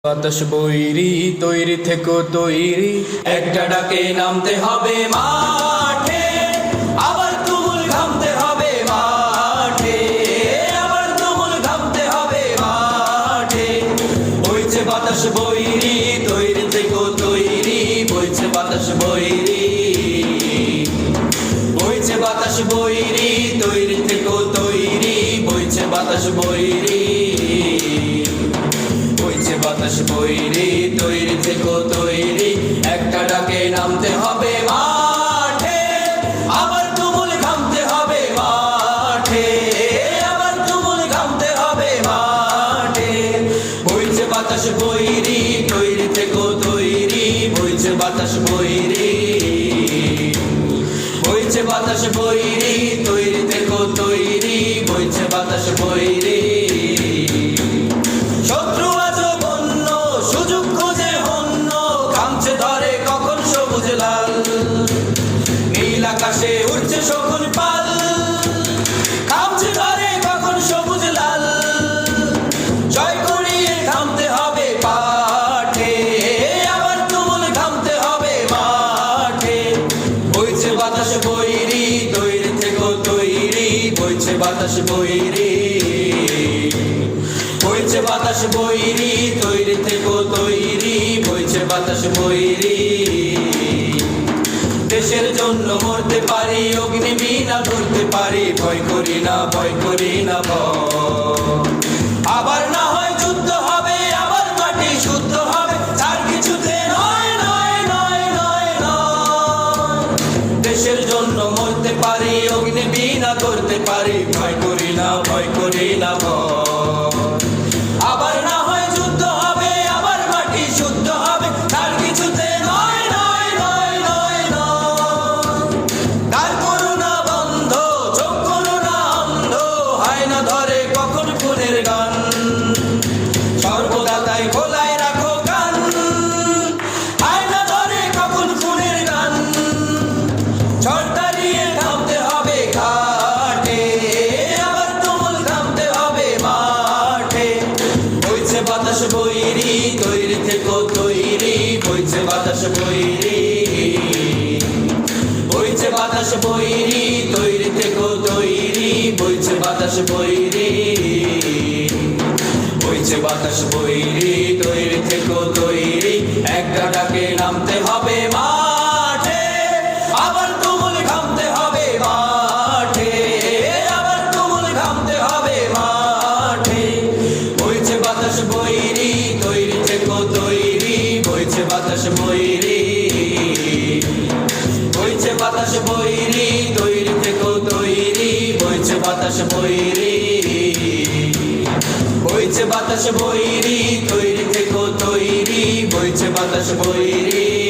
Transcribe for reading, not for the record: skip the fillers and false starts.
বাতাস বৈরি তৈরি থেকো তৈরি, একটা ডাকে নামতে হবে মাঠে, আবার তুমুল ঘামতে হবে মাঠে, আবার তুমুল ঘামতে হবে মাঠে। বইছে বাতাস বৈরি তৈরি থেকো তৈরি, বইছে বাতাস বৈরি, বইছে বাতাস বৈরি তৈরি থেকো তৈরি, বইছে বাতাস বৈরি, বইছে বাতাস বৈরি তৈরি থেকো তৈরি। একটা ডাকে নামতে হবে মাঠে, আবার তুমুল ঘামতে হবে মাঠে, আবার তুমুল ঘামতে হবে মাঠে। বইছে বাতাস বৈরি তৈরি থেকো তৈরি, বইছে বাতাস বৈরি, বইছে বাতাস বৈরি তৈরি থেকো তৈরি, বইছে বাতাস বৈরি। শত্রু আজ বন্য সুযোগ খোঁজে হন্য, খামছে ধরে কখন সবুজ লাল, নীল আকাশে উঠছে শকুন পাল, খামছে ধরে কখন সবুজ লাল। জয় করিয়ে থামতে হবে পাঠে, আবার তুমুল ঘামতে হবে মাঠে। বইছে বাতাস বৈরি তৈরি থেকো তৈরি, বইছে বাতাস বৈরি, বইছে বাতাস বৈরি তৈরি থেকো তৈরি, বইছে বাতাস বৈরি। দেশের জন্য মরতে পারি অগ্নি বিনা ধরতে পারি, ভয় করি না ভয় করি না ভয়। আবার না হয় যুদ্ধ হবে, আবার মাটি শুদ্ধ হবে, তার কিছুতে নয় নয় নয় নয় নয়। দেশের জন্য মরতে পারি অগ্নি বিনা ধরতে পারি, ভয় করি না ভয় করি না ভয়। আবার না হয় যুদ্ধ হবে, আবার মাটি শুদ্ধ হবে, তার কিছুতে নয় নয় নয় নয় নয়। তার করুণা বন্ধ, চোখ করুণা অন্ধ, হয় না ধরে কখন ফুলের গান, সর্বদা তাই খোলায় রাখো কান, হয় না ধরে কখন ফুলের গান। ঝড় দাঁড়িয়ে থামতে হবে ঘাটে, আবার তুমুল ঘামতে হবে মাঠে। বইছে বাতাস বৈরি তৈরি থেকো তৈরি, বইছে বাতাস বৈরি, বইছে বাতাস বৈরি তৈরি থেকো তৈরি, বইছে বাতাস বৈরি, বইছে বাতাস বৈরি তৈরি থেকো তৈরি। একটা ডাকে নামতে হবে মাঠে, আবার তুমুল ঘামতে হবে মাঠে, আবার তুমুল ঘামতে হবে মাঠে। বইছে বাতাস বৈরি তৈরি থেকো তৈরি, বইছে বাতাস বৈরি, বইছে বাতাস বৈরি তৈরি থেকো তৈরি, বইছে বাতাস বৈরি, বইছে বাতাস বৈরি তৈরি থেকো তৈরি, বইছে বাতাস বৈরি।